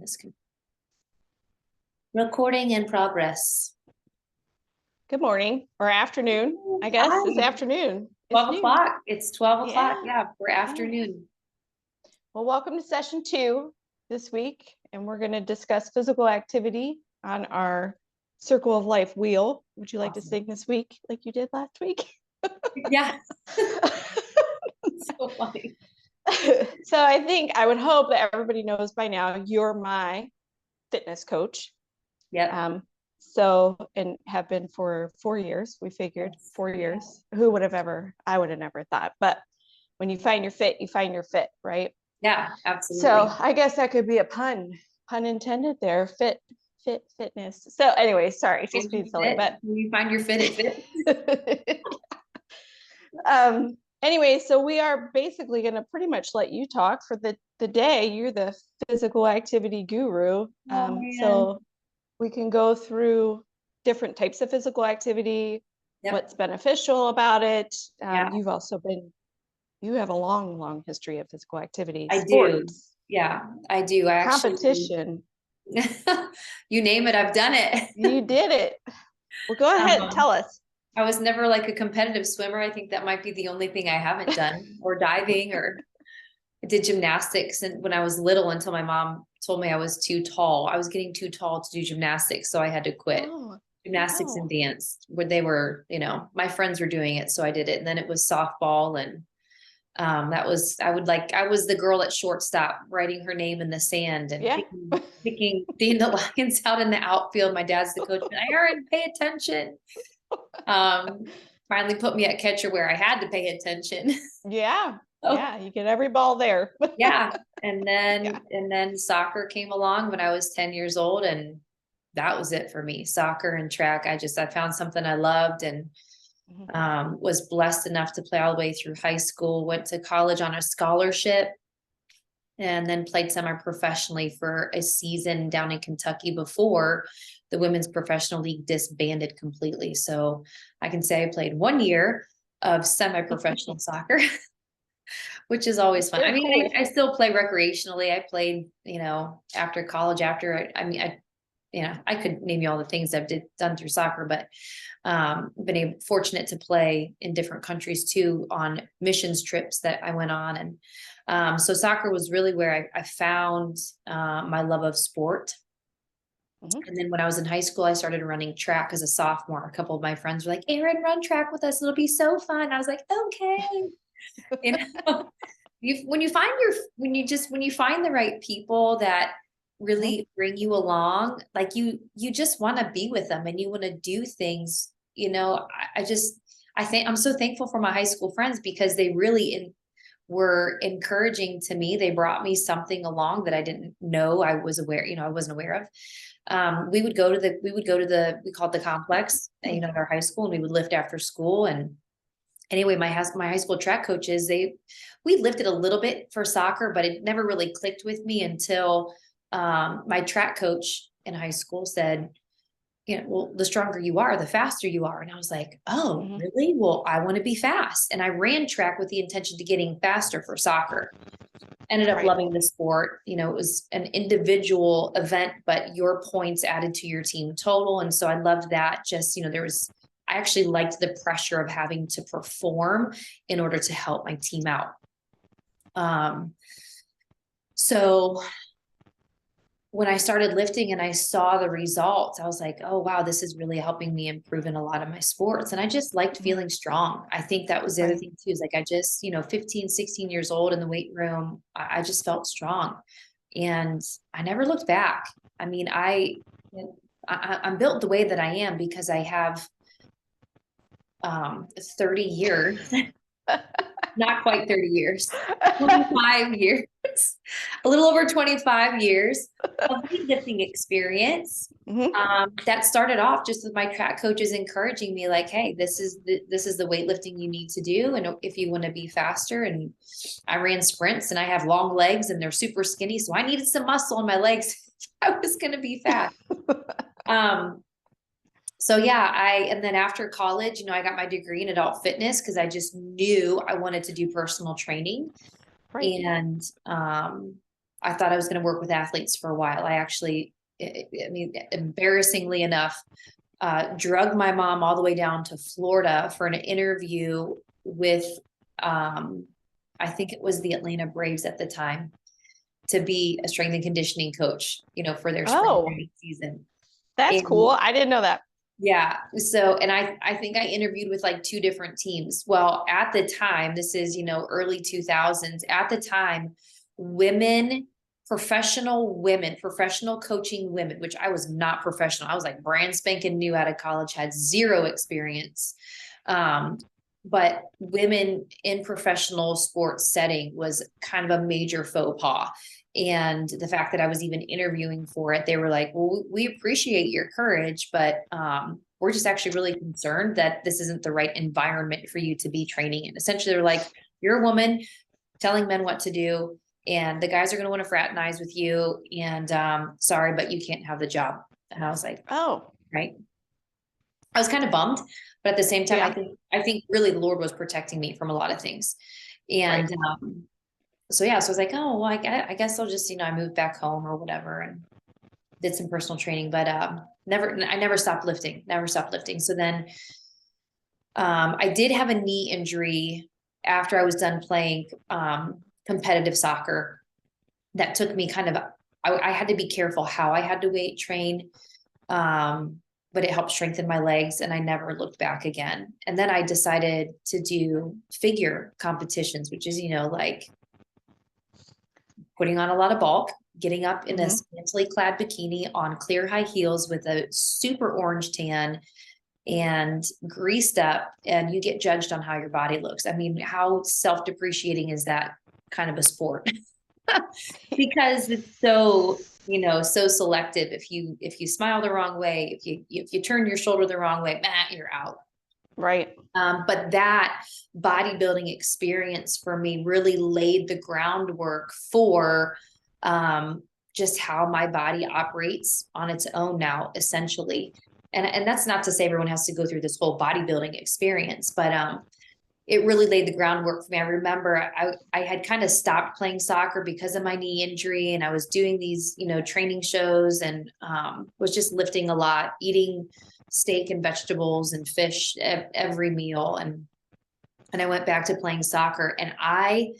This recording in progress. Good morning or afternoon. I guess Hi. it's afternoon. 12 o'clock. It's 12 o'clock. Yeah, we're afternoon. Well, welcome to session 2 this week. And we're going to discuss physical activity on our Circle of Life wheel. Would you like to sing this week like you did last week? Yeah. So funny. So I would hope that everybody knows by now you're my fitness coach. Yeah. And have been for 4 years. We figured 4 years. Who would have I would have never thought. But when you find your fit, you find your fit, right? Yeah, absolutely. So I guess that could be a pun intended there. Fitness. So anyway, sorry, just being silly, but you find your fit, it fit. Anyway, so we are basically going to pretty much let you talk for the day. You're the physical activity guru. So we can go through different types of physical activity, what's beneficial about it. You have a long history of physical activity. I do. Yeah, I do. Competition. You name it, I've done it. You did it. Well, go ahead and tell us. I was never like a competitive swimmer. I think that might be the only thing I haven't done, or diving, or I did gymnastics when I was little until my mom told me I was too tall. I was getting too tall to do gymnastics, so I had to quit gymnastics and dance. Where they were, my friends were doing it, so I did it. And then it was softball, and I was the girl at shortstop writing her name in the sand and picking the Lions out in the outfield. My dad's the coach. Erin, pay attention. Finally put me at catcher where I had to pay attention. Yeah. You get every ball there. Yeah. And then soccer came along when I was 10 years old, and that was it for me. Soccer and track. I found something I loved, and was blessed enough to play all the way through high school, went to college on a scholarship, and then played semi-professionally for a season down in Kentucky before the women's professional league disbanded completely. So I can say I played 1 year of semi-professional soccer, which is always fun. I still play recreationally. I played, after college, I could name you all the things I've done through soccer, but been fortunate to play in different countries too, on missions trips that I went on. And so soccer was really where I found my love of sport. And then when I was in high school, I started running track as a sophomore. A couple of my friends were like, Erin, run track with us. It'll be so fun. I was like, okay. When you find the right people that really bring you along, like you just want to be with them and you want to do things, I think I'm so thankful for my high school friends, because they really were encouraging to me. They brought me something along that I didn't know I wasn't aware of. We called it the complex, at our high school, and we would lift after school. And anyway, my high school track coaches, we lifted a little bit for soccer, but it never really clicked with me until my track coach in high school said, well, the stronger you are, the faster you are. And I was like, oh, really? Well, I want to be fast. And I ran track with the intention to getting faster for soccer. Ended up loving the sport. It was an individual event, but your points added to your team total. And so I loved that. Just, I actually liked the pressure of having to perform in order to help my team out. So when I started lifting and I saw the results, I was like, oh, wow, this is really helping me improve in a lot of my sports. And I just liked feeling strong. I think that was the other thing too, is like, I just, 15, 16 years old in the weight room, I just felt strong, and I never looked back. I'm built the way that I am because I have 30 years, not quite 30 years, 25 years, a little over 25 years of weightlifting experience. That started off just with my track coaches encouraging me, like, hey, this is the weightlifting you need to do. And if you want to be faster, and I ran sprints, and I have long legs and they're super skinny, so I needed some muscle in my legs if I was going to be fast. So and then after college, I got my degree in adult fitness because I just knew I wanted to do personal training. And I thought I was going to work with athletes for a while. I actually, embarrassingly enough, drug my mom all the way down to Florida for an interview with, I think it was the Atlanta Braves at the time, to be a strength and conditioning coach, for their spring training season. That's And cool. I didn't know that. yeah. So, and I think I interviewed with like 2 different teams. Well, at the time, this is, early 2000s, at the time, professional coaching women, which I was not professional. I was like brand spanking new out of college, had 0 experience. But women in professional sports setting was kind of a major faux pas. And the fact that I was even interviewing for it, they were like, well, we appreciate your courage, but we're just actually really concerned that this isn't the right environment for you to be training in. Essentially, they're like, you're a woman telling men what to do, and the guys are going to want to fraternize with you. And sorry, but you can't have the job. And I was like, oh, right. I was kind of bummed, but at the same time, yeah. I think really the Lord was protecting me from a lot of things. And Right. so I was like, oh, well, I guess I'll just, I moved back home or whatever and did some personal training, but I never stopped lifting, So then I did have a knee injury after I was done playing competitive soccer. That took me I had to be careful how I had to weight train. But it helped strengthen my legs, and I never looked back again. And then I decided to do figure competitions, which is, like putting on a lot of bulk, getting up in a scantily clad bikini on clear high heels with a super orange tan and greased up, and you get judged on how your body looks. I mean, how self-depreciating is that kind of a sport? Because it's so, so selective. If you smile the wrong way, if you turn your shoulder the wrong way, you're out. Right. But that bodybuilding experience for me really laid the groundwork for just how my body operates on its own now, essentially. And that's not to say everyone has to go through this whole bodybuilding experience, but it really laid the groundwork for me. I remember I had kind of stopped playing soccer because of my knee injury, and I was doing these, training shows, and was just lifting a lot, eating steak and vegetables and fish every meal. And I went back to playing soccer, and I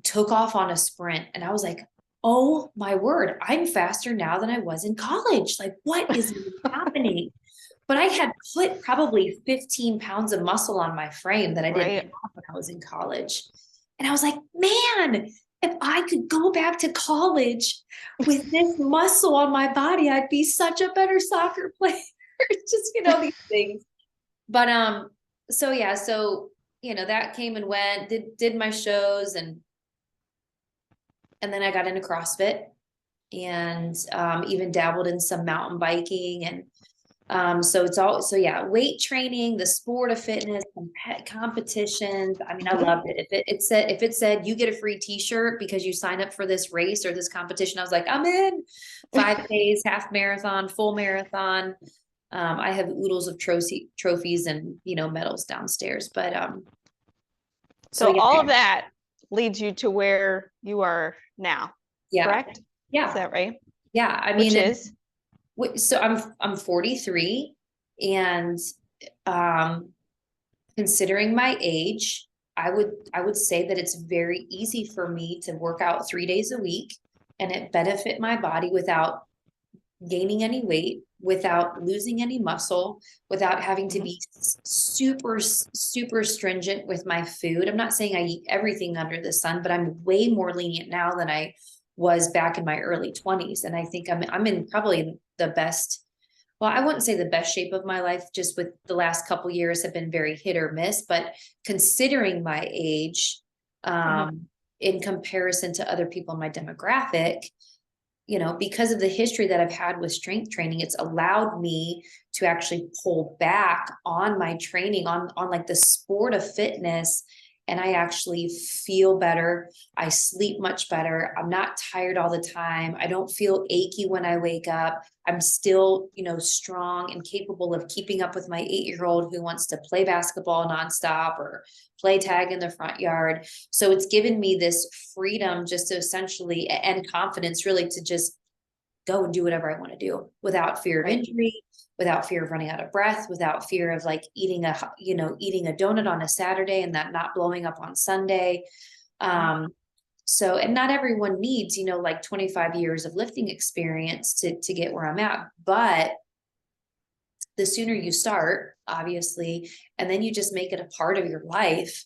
took off on a sprint, and I was like, oh my word, I'm faster now than I was in college. Like, what is happening? But I had put probably 15 pounds of muscle on my frame that I didn't have when I was in college. And I was like, man, if I could go back to college with this muscle on my body, I'd be such a better soccer player. Just, these things. But, so yeah, that came and went, did my shows, and then I got into CrossFit, and even dabbled in some mountain biking. And weight training, the sport of fitness, competitions. I mean, I loved it. If it said you get a free t-shirt because you sign up for this race or this competition, I was like, I'm in. 5 days, half marathon, full marathon. I have oodles of trophies and, medals downstairs, but, so all of that leads you to where you are now. Yeah. Correct? Yeah. Is that right? Yeah. I mean, which is? So I'm 43, and considering my age, I would say that it's very easy for me to work out 3 days a week and it benefit my body without gaining any weight, without losing any muscle, without having to be super stringent with my food. I'm not saying I eat everything under the sun, but I'm way more lenient now than I was back in my early 20s. And I think I'm in probably the best, well, I wouldn't say the best shape of my life, just with the last couple years have been very hit or miss, but considering my age, in comparison to other people in my demographic, because of the history that I've had with strength training, it's allowed me to actually pull back on my training on like the sport of fitness and I actually feel better. I sleep much better. I'm not tired all the time. I don't feel achy when I wake up. I'm still, strong and capable of keeping up with my 8-year-old who wants to play basketball nonstop or play tag in the front yard. So it's given me this freedom just to essentially, and confidence really, to just go and do whatever I want to do without fear of injury, without fear of running out of breath, without fear of like eating a donut on a Saturday and that not blowing up on Sunday. So, and not everyone needs, like 25 years of lifting experience to get where I'm at, but the sooner you start, obviously, and then you just make it a part of your life.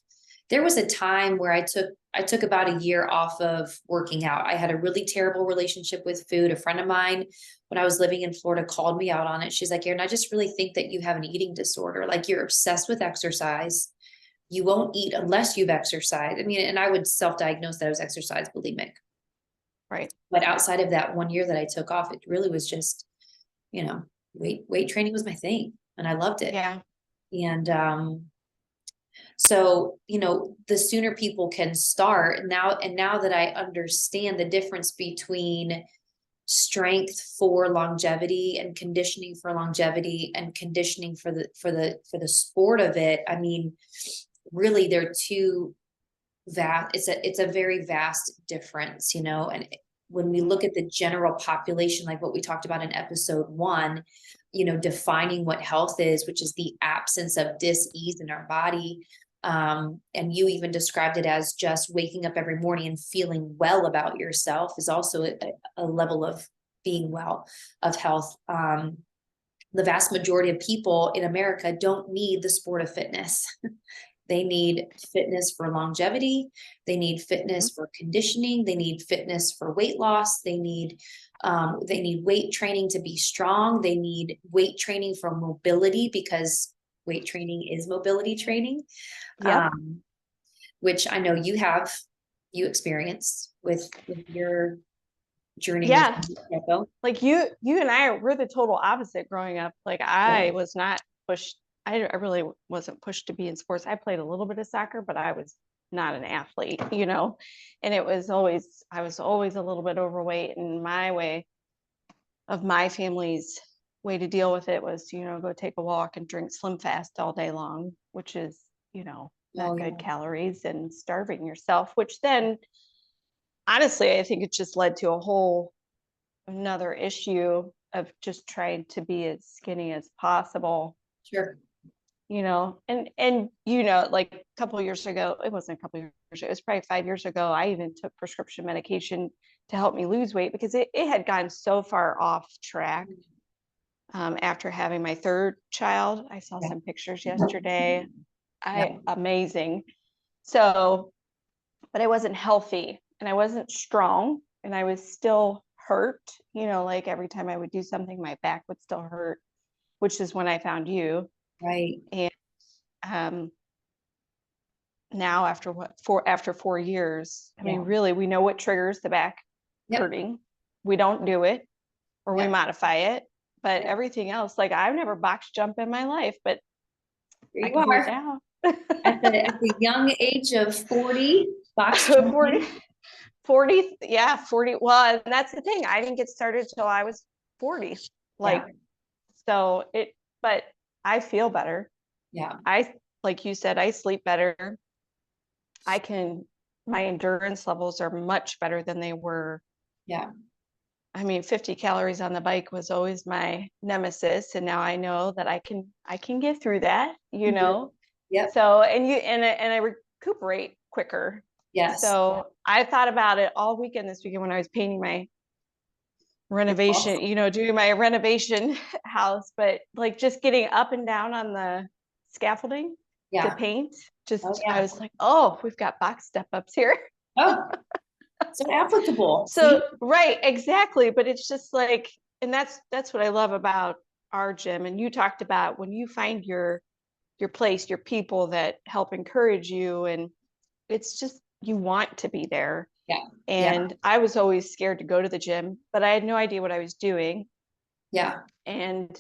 There was a time where I took about a year off of working out. I had a really terrible relationship with food. A friend of mine, when I was living in Florida, called me out on it. She's like, Erin, I just really think that you have an eating disorder. Like, you're obsessed with exercise. You won't eat unless you've exercised. I mean, and I would self-diagnose that I was exercise bulimic. Right. But outside of that 1 year that I took off, it really was just, weight training was my thing and I loved it. Yeah. And, so, the sooner people can start now that I understand the difference between strength for longevity and conditioning for longevity and conditioning for the sport of it. I mean, really they're two vast, it's a very vast difference, and when we look at the general population, like what we talked about in episode 1, defining what health is, which is the absence of dis-ease in our body. And you even described it as just waking up every morning and feeling well about yourself is also a level of being well, of health. The vast majority of people in America don't need the sport of fitness. They need fitness for longevity. They need fitness for conditioning. They need fitness for weight loss. They need weight training to be strong. They need weight training for mobility, because weight training is mobility training. Yep. Which I know you experienced with your journey. Yeah. Like you and we're the total opposite growing up. Like I was not pushed. I really wasn't pushed to be in sports. I played a little bit of soccer, but I was not an athlete, and I was always a little bit overweight, and my family's way to deal with it was, go take a walk and drink Slim Fast all day long, which is, not good calories and starving yourself, which then honestly, I think it just led to another issue of just trying to be as skinny as possible. Sure. And like a couple of years ago, it wasn't a couple of years ago, it was probably 5 years ago, I even took prescription medication to help me lose weight because it had gone so far off track. After having my third child, I saw some pictures yesterday. Amazing. So, but I wasn't healthy and I wasn't strong and I was still hurt, like every time I would do something, my back would still hurt, which is when I found you. Right. And now after 4 years, I mean, really, we know what triggers the back hurting. We don't do it or we modify it, but everything else, like I've never box jumped in my life, but here I can do it now. at the young age of 40, box 40, yeah, 40. Well, and that's the thing. I didn't get started till I was 40. So but I feel better. Yeah. Like you said, I sleep better. My endurance levels are much better than they were. Yeah. I mean, 50 calories on the bike was always my nemesis. And now I know that I can get through that, Yeah. So, and I recuperate quicker. Yes. So I thought about it all weekend this weekend when I was painting my renovation, doing my renovation house, but like just getting up and down on the scaffolding to paint. I was like, oh, we've got box step ups here. Oh, so applicable. So, right, exactly. But it's just like, and that's what I love about our gym. And you talked about when you find your place, your people that help encourage you, and it's just, you want to be there. Yeah. And I was always scared to go to the gym, but I had no idea what I was doing. Yeah. And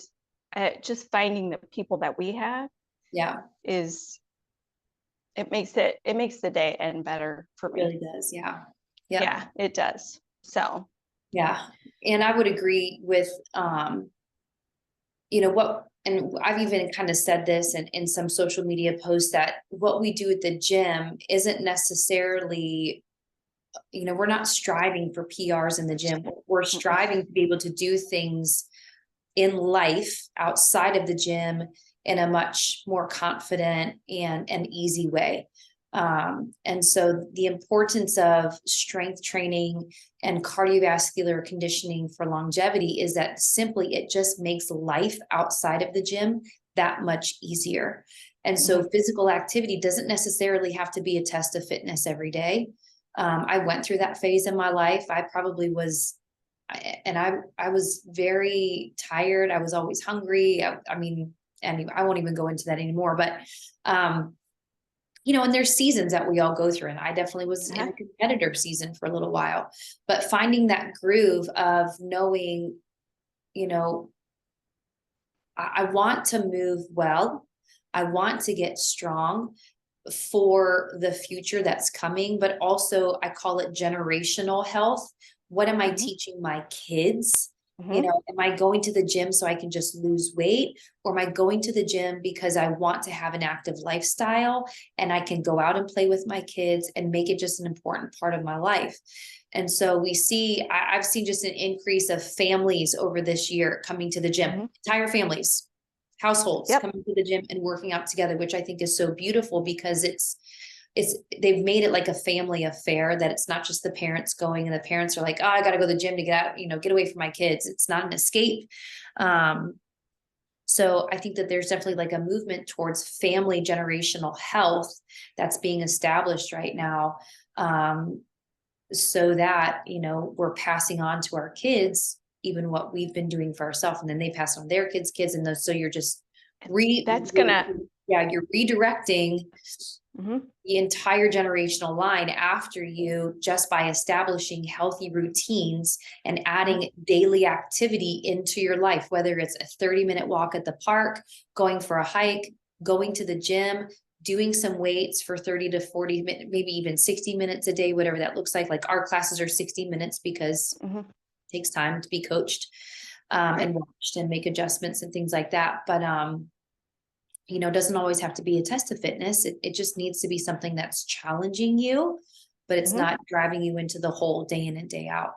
just finding the people that we have. Yeah. Is it makes the day end better for me. It really does. Yeah. Yep. Yeah, it does. So yeah. And I would agree with, you know what, and I've even kind of said this in some social media posts, that what we do at the gym isn't necessarily, you know, we're not striving for PRs in the gym. We're striving to be able to do things in life outside of the gym in a much more confident and an easy way. And so the importance of strength training and cardiovascular conditioning for longevity is that simply it just makes life outside of the gym that much easier. And so physical activity doesn't necessarily have to be a test of fitness every day. I went through that phase in my life. I probably was, and I was very tired. I was always hungry. I mean, and I won't even go into that anymore, but, you know, and there's seasons that we all go through, and I definitely was in a competitor season for a little while, but finding that groove of knowing, you know, I want to move well. I want to get strong for the future that's coming, but also I call it generational health. What am I teaching my kids? You know, am I going to the gym so I can just lose weight, or am I going to the gym because I want to have an active lifestyle and I can go out and play with my kids and make it just an important part of my life? And so we see, I've seen just an increase of families over this year coming to the gym, entire families, households coming to the gym and working out together, which I think is so beautiful, because they've made it like a family affair, that it's not just the parents going and the parents are like, oh, I got to go to the gym to get out, you know, get away from my kids. It's not an escape. So I think that there's definitely like a movement towards family generational health that's being established right now. So that, you know, we're passing on to our kids even what we've been doing for ourselves, and then they pass on their kids, and those, so you're just you're redirecting the entire generational line after you, just by establishing healthy routines and adding daily activity into your life, whether it's a 30-minute walk at the park, going for a hike, going to the gym, doing some weights for 30 to 40 minutes, maybe even 60 minutes a day, whatever that looks like. Like our classes are 60 minutes because it takes time to be coached and watched and make adjustments and things like that. But, you know, it doesn't always have to be a test of fitness. It just needs to be something that's challenging you, but it's not driving you into the hole day in and day out.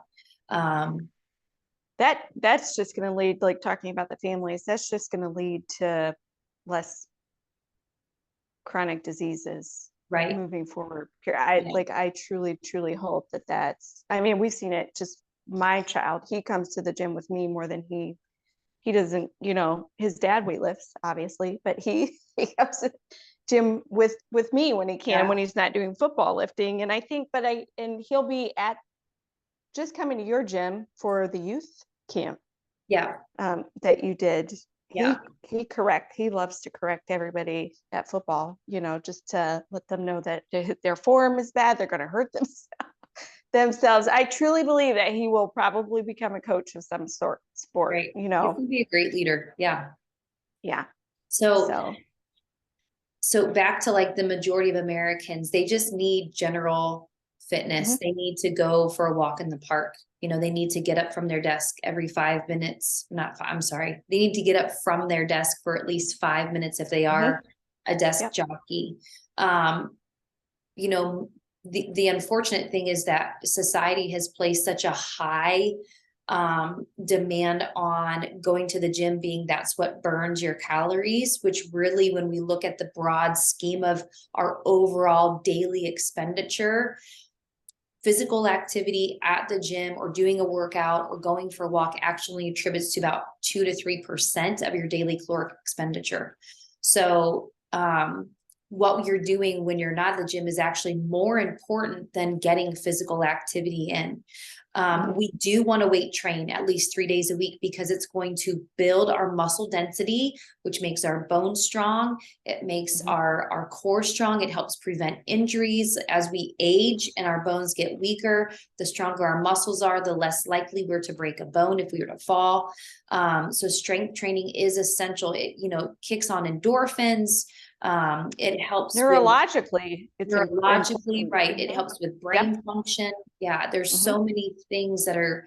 That's just going to lead, like talking about the families, that's just going to lead to less chronic diseases moving forward. I truly hope that's, I mean, we've seen it. Just my child, he comes to the gym with me more than he doesn't, you know, his dad weightlifts obviously, but he comes to gym with me when he can, when he's not doing football lifting. And I think, and he'll be just coming to your gym for the youth camp that you did. He loves to correct everybody at football, you know, just to let them know that their form is bad, they're going to hurt themselves. I truly believe that he will probably become a coach of some sport, you know. He can be a great leader. Yeah. So back to like the majority of Americans, they just need general fitness. They need to go for a walk in the park. You know, they need to get up from their desk every 5 minutes. They need to get up from their desk for at least 5 minutes if they are a desk jockey. You know, the unfortunate thing is that society has placed such a high demand on going to the gym, being that's what burns your calories, which really, when we look at the broad scheme of our overall daily expenditure, physical activity at the gym or doing a workout or going for a walk actually attributes to about 2 to 3% of your daily caloric expenditure. So what you're doing when you're not at the gym is actually more important than getting physical activity in. We do want to weight train at least 3 days a week, because it's going to build our muscle density, which makes our bones strong. It makes our core strong. It helps prevent injuries. As we age and our bones get weaker, the stronger our muscles are, the less likely we're to break a bone if we were to fall. So strength training is essential. It, you know, kicks on endorphins, It helps with Neurologically, it's neurologically, important. right. It helps with Yep. brain function. Yeah, there's so many things that are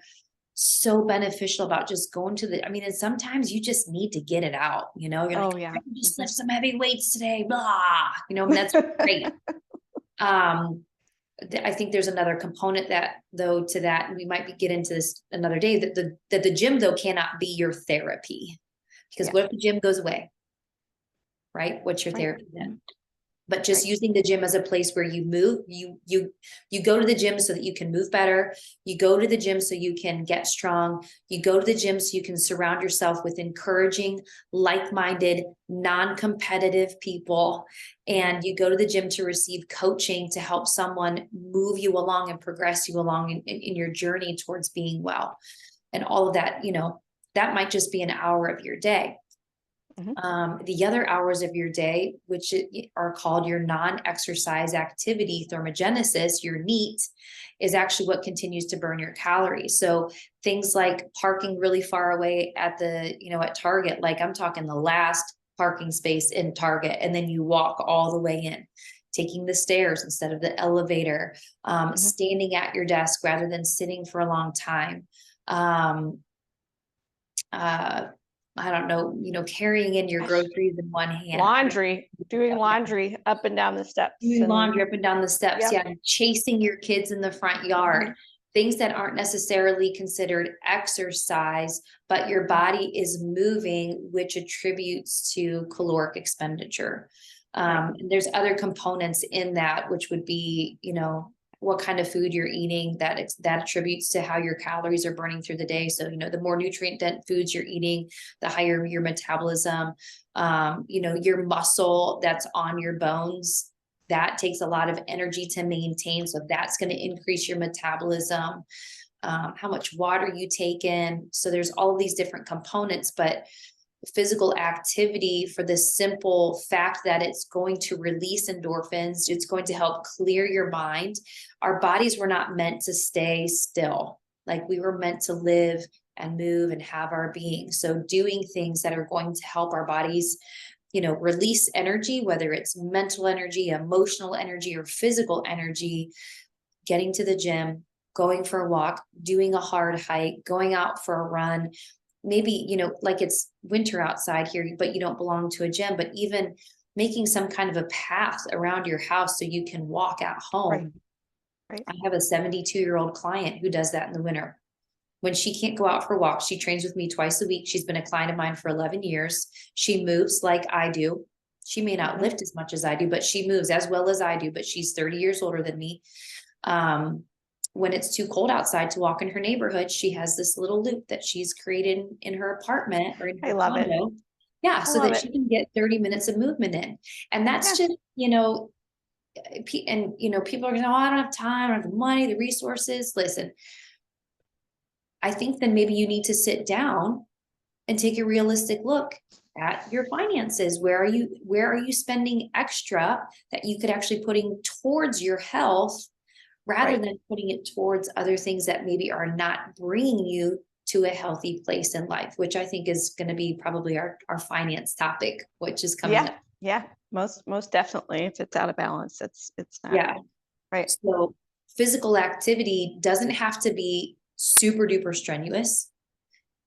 so beneficial about just going to the, I mean, and sometimes you just need to get it out, you know, you're Oh like, yeah. I can just lift some heavy weights today, blah, you know, and that's great. I think there's another component that though to that, and we might get into this another day, that the gym though cannot be your therapy, because Yeah. what if the gym goes away, right? What's your Right. therapy then? But just Right. using the gym as a place where you move, you go to the gym so that you can move better. You go to the gym so you can get strong. You go to the gym so you can surround yourself with encouraging, like-minded, non-competitive people. And you go to the gym to receive coaching to help someone move you along and progress you along in your journey towards being well. And all of that, you know, that might just be an hour of your day. The other hours of your day, which are called your non-exercise activity thermogenesis, your NEAT, is actually what continues to burn your calories. So things like parking really far away at the, you know, at Target, like I'm talking the last parking space in Target, and then you walk all the way in, taking the stairs instead of the elevator, standing at your desk rather than sitting for a long time. I don't know, you know, carrying in your groceries in one hand. Laundry, doing laundry up and down the steps. Doing laundry up and down the steps. Yep. Yeah. Chasing your kids in the front yard. Things that aren't necessarily considered exercise, but your body is moving, which attributes to caloric expenditure. And there's other components in that, which would be, you know, what kind of food you're eating, that attributes to how your calories are burning through the day. So, you know, the more nutrient dense foods you're eating, the higher your metabolism. You know, your muscle that's on your bones, that takes a lot of energy to maintain. So that's going to increase your metabolism. How much water you take in. So there's all these different components, but physical activity, for the simple fact that it's going to release endorphins, it's going to help clear your mind. Our bodies were not meant to stay still. Like, we were meant to live and move and have our being. So doing things that are going to help our bodies, you know, release energy, whether it's mental energy, emotional energy, or physical energy, getting to the gym, going for a walk, doing a hard hike, going out for a run. Maybe, you know, like it's winter outside here, but you don't belong to a gym, but even making some kind of a path around your house so you can walk at home. Right. I have a 72-year-old client who does that in the winter. When she can't go out for walks, she trains with me twice a week. She's been a client of mine for 11 years. She moves like I do. She may not lift as much as I do, but she moves as well as I do, but she's 30 years older than me. When it's too cold outside to walk in her neighborhood, she has this little loop that she's created in her apartment or in her condo. Yeah, so that she can get 30 minutes of movement in. And that's just, you know, and, you know, people are going, oh, I don't have time, I don't have the money, the resources. Listen, I think then maybe you need to sit down and take a realistic look at your finances. Where are you spending extra that you could actually putting towards your health, rather than putting it towards other things that maybe are not bringing you to a healthy place in life, which I think is going to be probably our finance topic, which is coming up. Yeah, most definitely. If it's out of balance, it's not. Yeah. Right. So physical activity doesn't have to be super duper strenuous.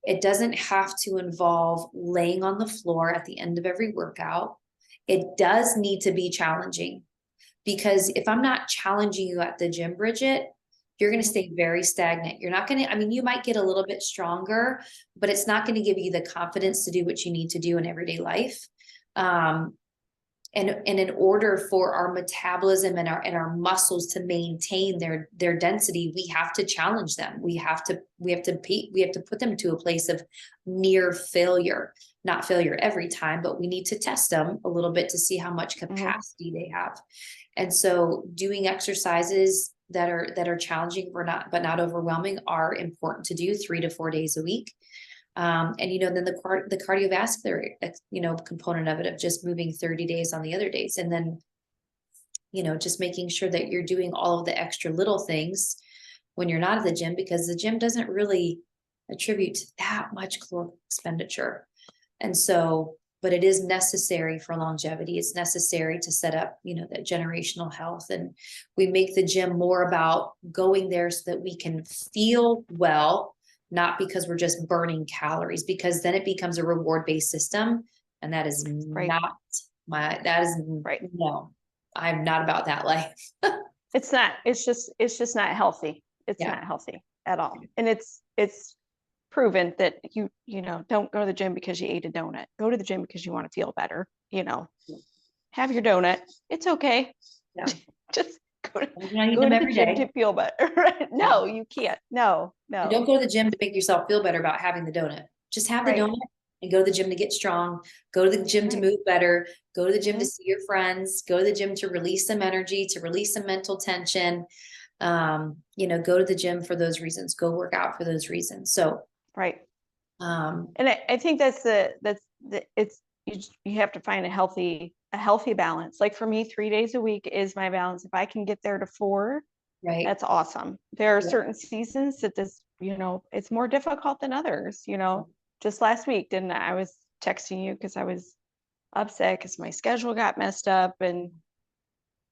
It doesn't have to involve laying on the floor at the end of every workout. It does need to be challenging. Because if I'm not challenging you at the gym, Bridget, you're going to stay very stagnant. You're not going to, I mean, you might get a little bit stronger, but it's not going to give you the confidence to do what you need to do in everyday life. And in order for our metabolism and our muscles to maintain their density, we have to challenge them. We have to put them to a place of near failure, not failure every time, but we need to test them a little bit to see how much capacity they have. And so doing exercises that are challenging but not overwhelming are important to do 3 to 4 days a week. And, you know, then the cardiovascular, you know, component of it, of just moving 30 days on the other days. And then, you know, just making sure that you're doing all of the extra little things when you're not at the gym, because the gym doesn't really attribute to that much caloric expenditure. And so, but it is necessary for longevity. It's necessary to set up, you know, that generational health. And we make the gym more about going there so that we can feel well, not because we're just burning calories, because then it becomes a reward-based system. And that is Right. not that is Right. no, I'm not about that life. It's not, it's just not healthy. It's Yeah. not healthy at all. And it's proven that you know, don't go to the gym because you ate a donut. Go to the gym because you want to feel better, you know. Have your donut. It's okay. Yeah. Just go to, You're not eating go them to the every gym day. to feel better. No, you can't. No, And don't no. go to the gym to make yourself feel better about having the donut. Just have the Right. donut and go to the gym to get strong. Go to the gym to Right. move better. Go to the gym to Mhm. see your friends. Go to the gym to release some energy, to release some mental tension. You know, go to the gym for those reasons. Go work out for those reasons. So, Right. um, And I think that's the it's you have to find a healthy balance. Like for me, 3 days a week is my balance. If I can get there to 4, right. that's awesome. There are Yeah. certain seasons that this, you know, it's more difficult than others, you know. Just last week, didn't I was texting you because I was upset because my schedule got messed up, and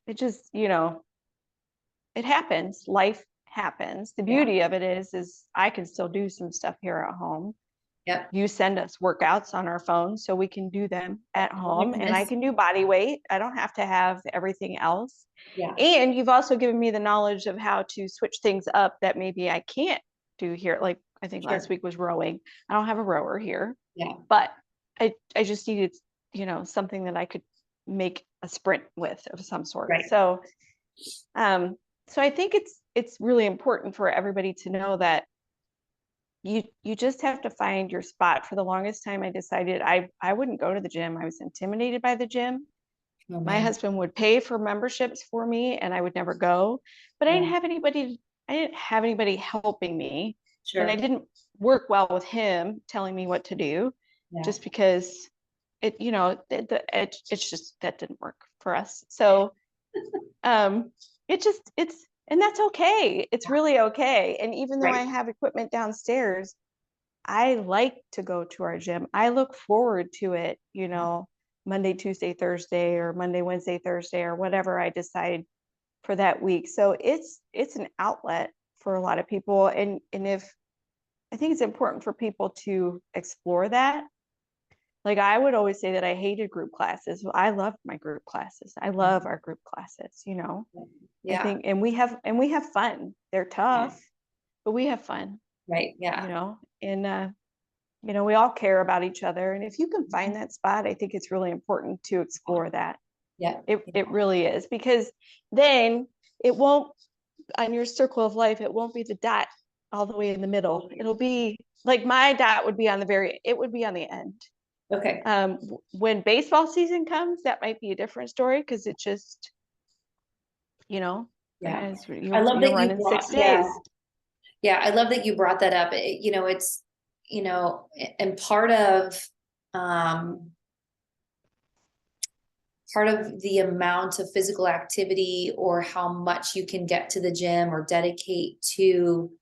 it just, you know, it happens. Life happens. The Yeah. beauty of it is I can still do some stuff here at home. Yep. You send us workouts on our phone so we can do them at Oh my home, and I goodness. can do body weight. I don't have to have everything else. Yeah. And you've also given me the knowledge of how to switch things up that maybe I can't do here. Like I think last Sure. week was rowing. I don't have a rower here, Yeah. but I just needed, you know, something that I could make a sprint with of some sort. Right. So so I think it's really important for everybody to know that you just have to find your spot. For the longest time, I decided I wouldn't go to the gym. I was intimidated by the gym. Oh My man. husband would pay for memberships for me, and I would never go. But Yeah. I didn't have anybody helping me, and I Sure. didn't work well with him telling me what to do, Yeah. just because it, you know, it's just that didn't work for us. So it's and that's okay. It's really okay. And even though I Right. have equipment downstairs, I like to go to our gym. I look forward to it, you know, Monday, Tuesday, Thursday, or Monday, Wednesday, Thursday, or whatever I decide for that week. So it's an outlet for a lot of people. And if I think it's important for people to explore that. Like I would always say that I hated group classes. Well, I loved my group classes. I love our group classes, you know. I Yeah. think and we have fun. They're tough, but we have fun, Right. you Yeah. know. And you know, we all care about each other. And if you can find that spot, I think it's really important to explore that. Yeah. It really is, because then it won't, on your circle of life, it won't be the dot all the way in the middle. It'll be like my dot would be on the it would be on the end. Okay. When baseball season comes, that might be a different story, because it just, you know, Yeah. I love you're that you running brought, 6 days. yeah, I love that you brought that up. You know, it's, you know, and um, part of the amount of physical activity or how much you can get to the gym or dedicate to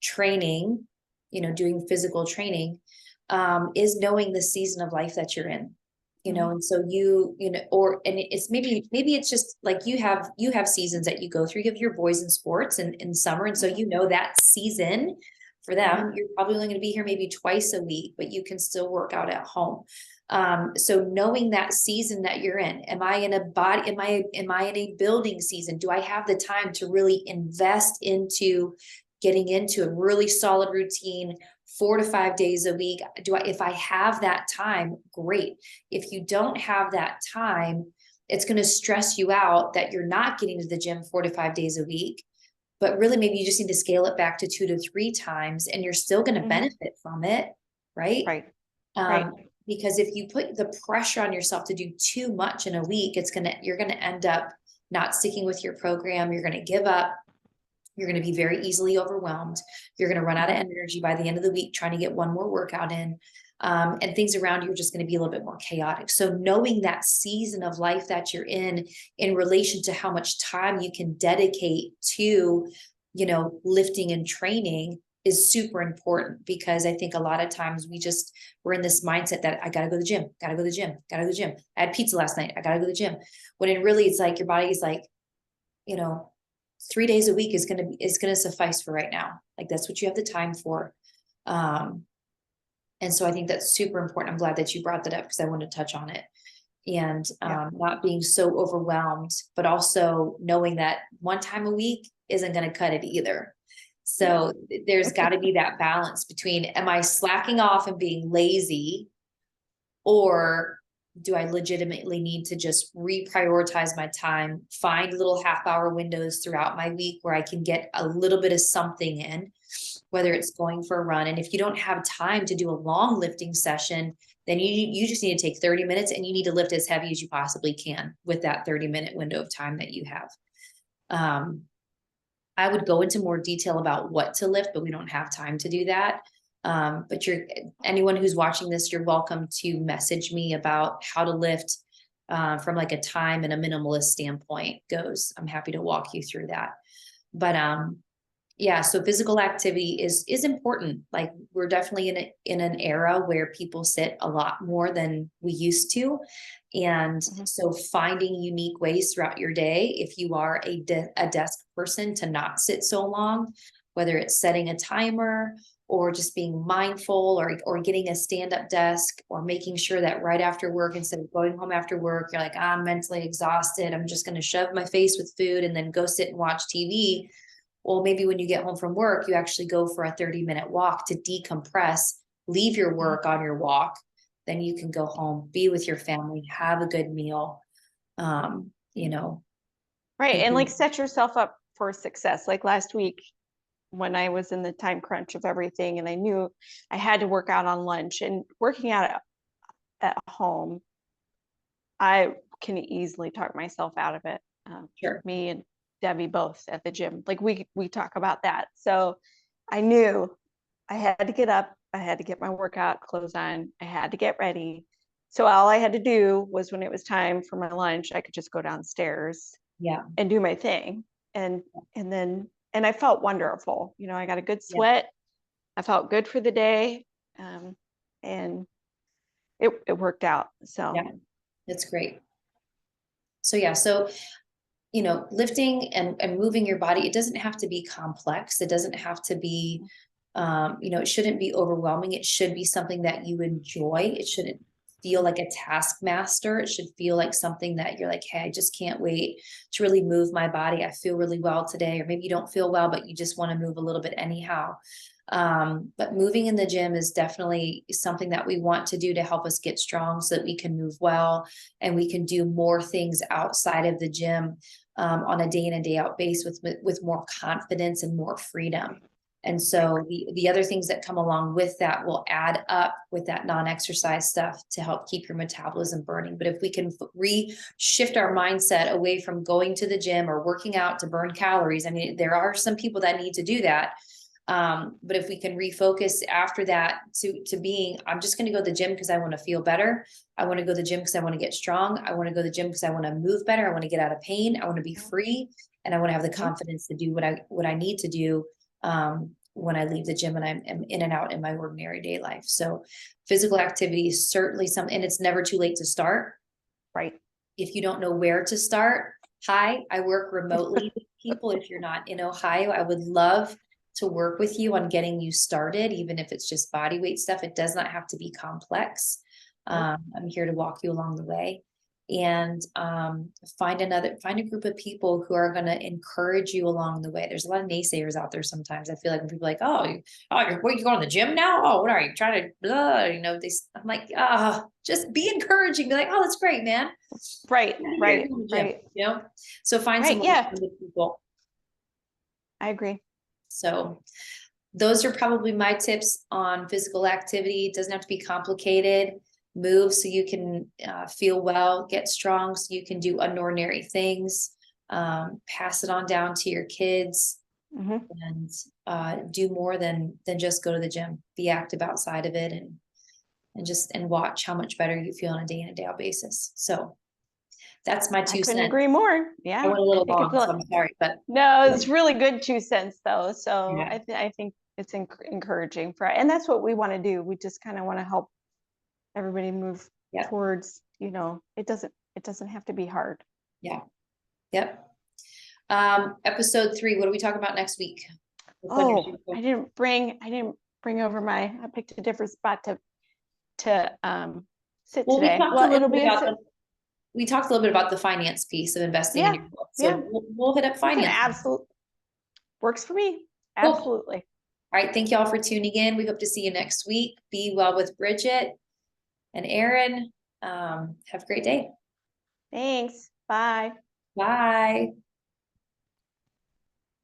training, you know, doing physical training, is knowing the season of life that you're in. You know, and so you know, and it's maybe it's just like you have seasons that you go through. You have your boys in sports and in summer, and so you know that season for them, you're probably only going to be here maybe twice a week, but you can still work out at home. So knowing that season that you're in, am I in a body, am I in a building season? Do I have the time to really invest into getting into a really solid routine 4 to 5 days a week? If I have that time, great. If you don't have that time, it's going to stress you out that you're not getting to the gym 4 to 5 days a week. But really, maybe you just need to scale it back to 2 to 3 times, and you're still going to benefit from it, right? Right. Because if you put the pressure on yourself to do too much in a week, you're gonna end up not sticking with your program. You're gonna give up. You're going to be very easily overwhelmed. You're going to run out of energy by the end of the week trying to get one more workout in. And things around you are just going to be a little bit more chaotic. So knowing that season of life that you're in relation to how much time you can dedicate to, you know, lifting and training, is super important, because I think a lot of times we're in this mindset that I gotta go to the gym, gotta go to the gym, gotta go to the gym. I had pizza last night, I gotta go to the gym. When in really it's like your body is like, 3 days a week is gonna suffice for right now. Like that's what you have the time for. And so I think that's super important. I'm glad that you brought that up because I wanted to touch on it. And not being so overwhelmed, but also knowing that one time a week isn't going to cut it either. So there's got to be that balance between, am I slacking off and being lazy, or do I legitimately need to just reprioritize my time, find little half-hour windows throughout my week where I can get a little bit of something in, whether it's going for a run. And if you don't have time to do a long lifting session, then you just need to take 30 minutes and you need to lift as heavy as you possibly can with that 30-minute window of time that you have. I would go into more detail about what to lift, but we don't have time to do that. But anyone who's watching this, you're welcome to message me about how to lift from like a time and a minimalist standpoint goes. I'm happy to walk you through that. But yeah, so physical activity is important. Like we're definitely in an era where people sit a lot more than we used to. And so finding unique ways throughout your day, if you are a desk person, to not sit so long, whether it's setting a timer or just being mindful, or getting a stand-up desk, or making sure that right after work, instead of going home after work, you're like, I'm mentally exhausted, I'm just going to shove my face with food and then go sit and watch TV. Well, maybe when you get home from work, you actually go for a 30-minute walk to decompress, leave your work on your walk. Then you can go home, be with your family, have a good meal, Right. And like set yourself up for success. Like last week when I was in the time crunch of everything and I knew I had to work out on lunch, and working out at home, I can easily talk myself out of it. Sure. Me and Debbie both at the gym, like we talk about that. So I knew I had to get up, I had to get my workout clothes on, I had to get ready. So all I had to do was, when it was time for my lunch, I could just go downstairs and do my thing. And I felt wonderful. I got a good sweat. I felt good for the day. And it worked out. So that's great. So lifting and moving your body, it doesn't have to be complex. It doesn't have to be, it shouldn't be overwhelming. It should be something that you enjoy. It shouldn't feel like a taskmaster. It should feel like something that you're like, hey, I just can't wait to really move my body. I feel really well today. Or maybe you don't feel well, but you just want to move a little bit anyhow. But moving in the gym is definitely something that we want to do to help us get strong so that we can move well and we can do more things outside of the gym on a day in and day out basis with more confidence and more freedom. And so the other things that come along with that will add up with that non-exercise stuff to help keep your metabolism burning. But if we can shift our mindset away from going to the gym or working out to burn calories, I mean, there are some people that need to do that. But if we can refocus after that to being, I'm just going to go to the gym because I want to feel better. I want to go to the gym because I want to get strong. I want to go to the gym because I want to move better. I want to get out of pain. I want to be free. And I want to have the confidence to do what I need to do when I leave the gym and I'm in and out in my ordinary day life. So physical activity is certainly something, and it's never too late to start. Right. If you don't know where to start, I work remotely with people. If you're not in Ohio, I would love to work with you on getting you started, even if it's just body weight stuff. It does not have to be complex. I'm here to walk you along the way, and find a group of people who are going to encourage you along the way. There's a lot of naysayers out there sometimes. I feel like when people are like, oh, you going to the gym now? Oh, what are you trying to blah? I'm like, just be encouraging. Be like, oh, that's great, man. Right. So find some people. I agree. So those are probably my tips on physical activity. It doesn't have to be complicated. Move so you can feel well, get strong so you can do unordinary things, pass it on down to your kids, and do more than just go to the gym. Be active outside of it, and watch how much better you feel on a day in and day out basis. So that's my 2 cents. I couldn't agree more. Yeah. I went a little long, so I'm sorry, but no, it's really good 2 cents though. So I think it's encouraging and that's what we want to do. We just kind of want to help everybody move towards, it doesn't have to be hard. Yeah. Yep. Episode 3, what do we talk about next week? Oh, I didn't bring over I picked a different spot to sit today. We talked a little bit about the finance piece of investing in your book. So we'll hit up finance. Absolutely. Works for me. Cool. Absolutely. All right. Thank y'all for tuning in. We hope to see you next week. Be well with Bridget and Erin. Have a great day. Thanks. Bye. Bye.